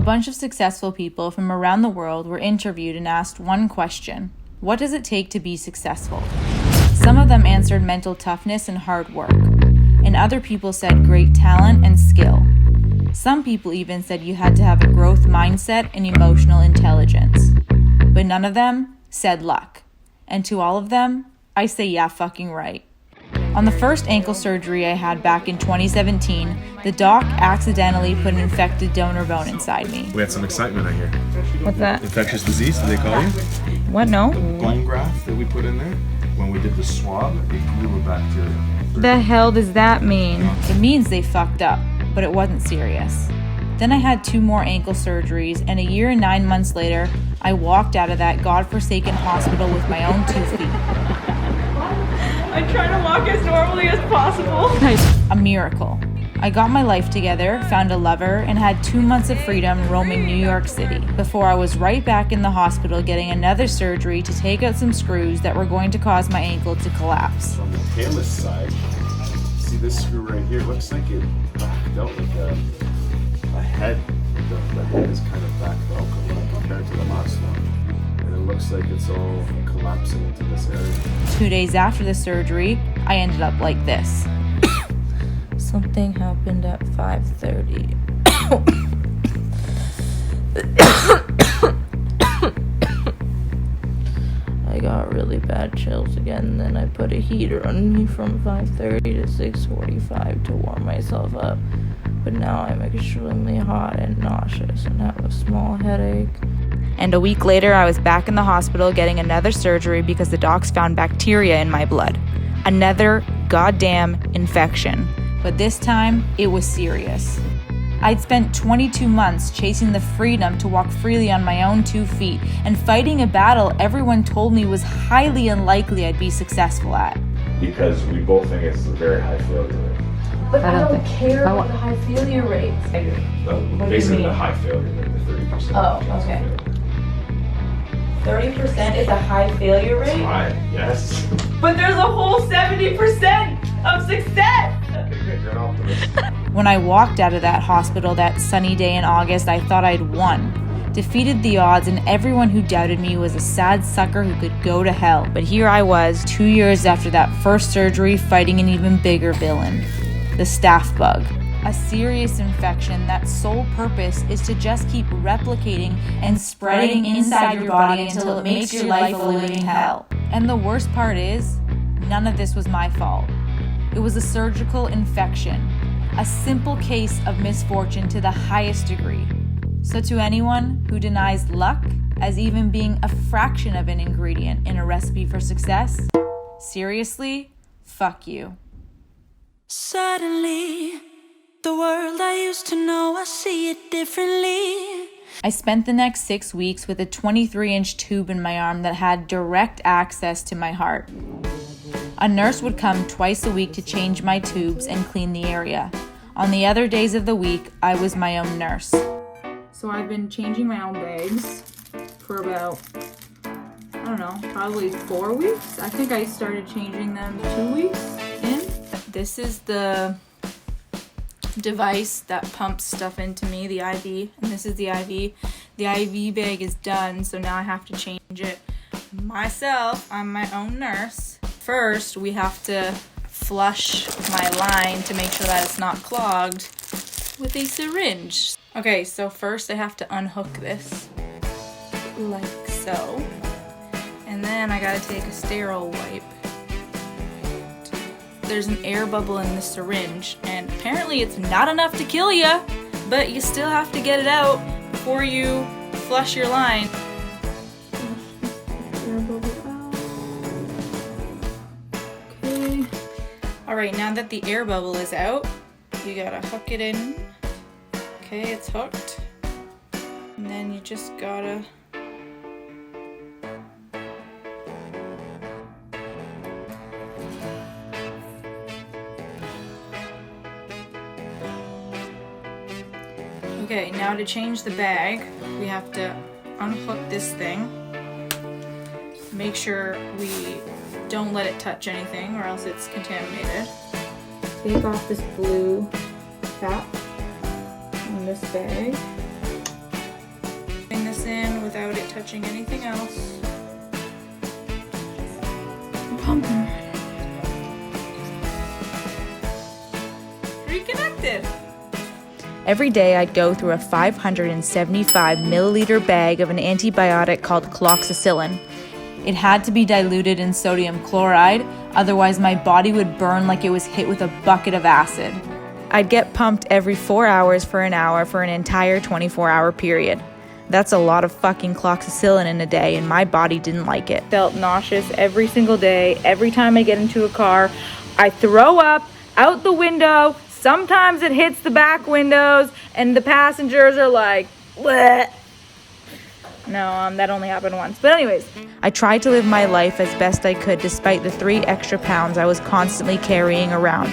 bunch of successful people from around the world were interviewed and asked one question: what does it take to be successful? Some of them answered mental toughness and hard work, and other people said great talent and skill. Some people even said you had to have a growth mindset and emotional intelligence. But none of them said luck. And to all of them, I say yeah fucking right. On the first ankle surgery I had back in 2017, the doc accidentally put an infected donor bone inside me. We had some excitement, I hear. What's that? Infectious disease, did they call you? What? No? The bone graft that we put in there, when we did the swab, it grew with bacteria. The hell does that mean? It means they fucked up, but it wasn't serious. Then I had 2 more ankle surgeries, and a year and 9 months later, I walked out of that godforsaken hospital with my own 2 feet. I try to walk as normally as possible. A miracle. I got my life together, found a lover, and had 2 months of freedom roaming New York City before I was right back in the hospital getting another surgery to take out some screws that were going to cause my ankle to collapse. On the talus side, see this screw right here, looks like it backed out like a head. The head is kind of backed out compared to the last one. And it looks like it's all collapsing into this area. 2 days after the surgery, I ended up like this. Something happened at 5:30. I got really bad chills again, then I put a heater on me from 5:30 to 6:45 to warm myself up. But now I'm extremely hot and nauseous and have a small headache. And a week later, I was back in the hospital getting another surgery because the docs found bacteria in my blood. Another goddamn infection. But this time, it was serious. I'd spent 22 months chasing the freedom to walk freely on my own 2 feet and fighting a battle everyone told me was highly unlikely I'd be successful at. Because we both think it's a very high failure rate. But I don't care about the high failure rates. Basically the high failure rate, the 30%. Oh, okay. 30% is a high failure rate? High, yes. But there's a whole 70% of success! You're an optimist. When I walked out of that hospital that sunny day in August, I thought I'd won. Defeated the odds, and everyone who doubted me was a sad sucker who could go to hell. But here I was, 2 years after that first surgery, fighting an even bigger villain. The staph bug. A serious infection that's sole purpose is to just keep replicating and spreading inside your body until it makes your life a living hell. And the worst part is, none of this was my fault. It was a surgical infection, a simple case of misfortune to the highest degree. So to anyone who denies luck as even being a fraction of an ingredient in a recipe for success, seriously, fuck you. Suddenly, the world I used to know, I see it differently. I spent the next 6 weeks with a 23-inch tube in my arm that had direct access to my heart. A nurse would come twice a week to change my tubes and clean the area. On the other days of the week, I was my own nurse. So I've been changing my own bags for about, I don't know, probably 4 weeks. I think I started changing them 2 weeks in. This is the device that pumps stuff into me, the IV, and this is the IV. The IV bag is done, so now I have to change it myself. I'm my own nurse. First, we have to flush my line to make sure that it's not clogged with a syringe. Okay, so first I have to unhook this, like so. And then I gotta take a sterile wipe. There's an air bubble in the syringe, and apparently it's not enough to kill you, but you still have to get it out before you flush your line. Air bubble out. Okay. Alright, now that the air bubble is out, you gotta hook it in. Okay, it's hooked. And then you just gotta Okay, now to change the bag, we have to unhook this thing. Make sure we don't let it touch anything or else it's contaminated. Take off this blue cap on this bag. touching anything else. Pumping. Reconnected. Every day I'd go through a 575 milliliter bag of an antibiotic called cloxacillin. It had to be diluted in sodium chloride, otherwise my body would burn like it was hit with a bucket of acid. I'd get pumped every 4 hours for an hour for an entire 24-hour period. That's a lot of fucking cloxacillin in a day, and my body didn't like it. Felt nauseous every single day. Every time I get into a car, I throw up out the window. Sometimes it hits the back windows, and the passengers are like, bleh. No, that only happened once. But anyways, I tried to live my life as best I could despite the 3 extra pounds I was constantly carrying around.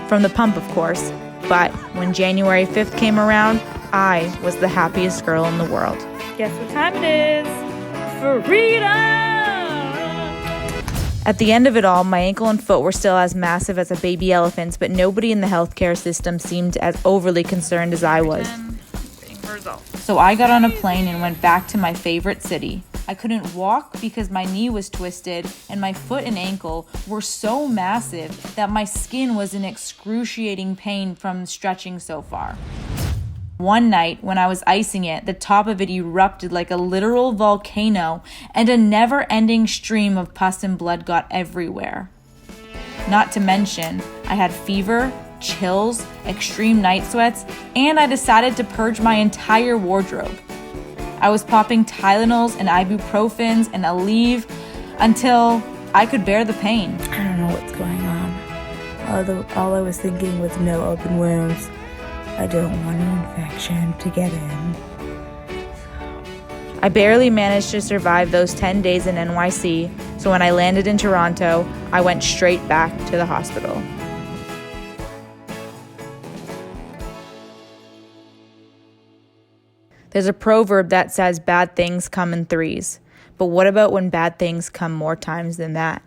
From the pump, of course. But when January 5th came around, I was the happiest girl in the world. Guess what time it is? Freedom! At the end of it all, my ankle and foot were still as massive as a baby elephant's, but nobody in the healthcare system seemed as overly concerned as I was. So I got on a plane and went back to my favorite city. I couldn't walk because my knee was twisted, and my foot and ankle were so massive that my skin was in excruciating pain from stretching so far. One night, when I was icing it, the top of it erupted like a literal volcano, and a never-ending stream of pus and blood got everywhere. Not to mention, I had fever, chills, extreme night sweats, and I decided to purge my entire wardrobe. I was popping Tylenols and ibuprofens and Aleve until I could bear the pain. I don't know what's going on. All I was thinking was no open wounds. I don't want an infection to get in. I barely managed to survive those 10 days in NYC, so when I landed in Toronto, I went straight back to the hospital. There's a proverb that says bad things come in threes. But what about when bad things come more times than that?